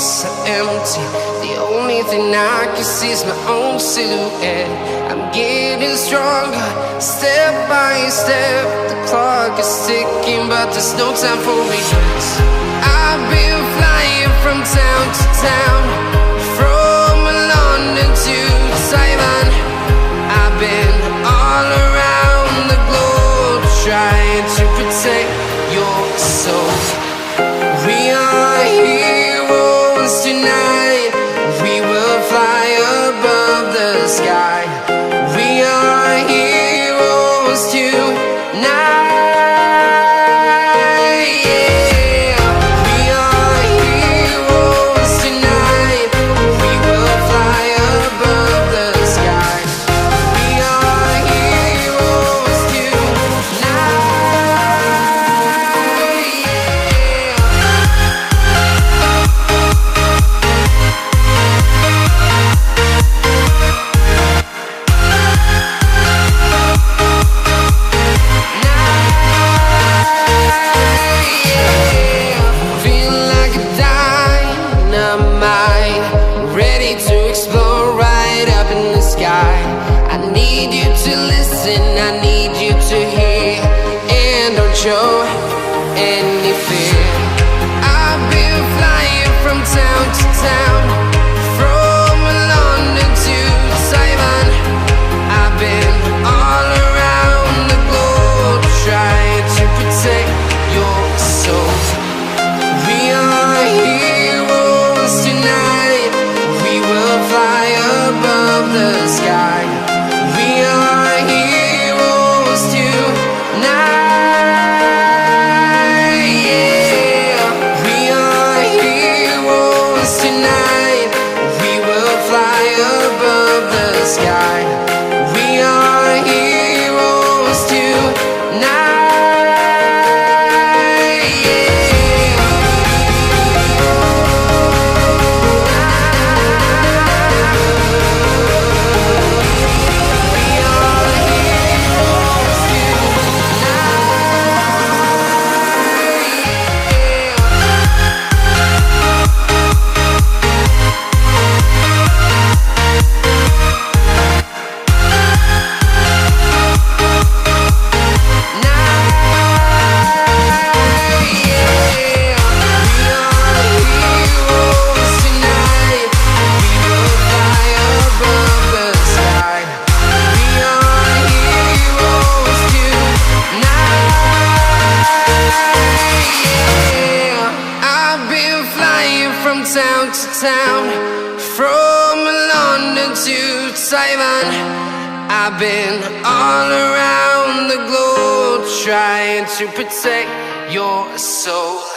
so empty. The only thing I can see is my own silhouette. I'm getting stronger, step by step. The clock is ticking, but there's no time for regrets. I've been flying from town to town, from London to Taiwan. I've been all around the globe, trying to protect your soul. We are heroes tonight. We will fly above the sky. We are heroes tonight. I need you to listen, I need you to hear, and don't show any fear. I've been flying from town to town, from London to Taiwan. I've been all around the globe, trying to protect your soul. We are heroes tonight. We will fly above the sky. We are heroes tonight. Yeah. We are heroes tonight. We will fly above the sky. We are heroes tonight. Town to town, from London to Taiwan. I've been all around the globe, trying to protect your soul.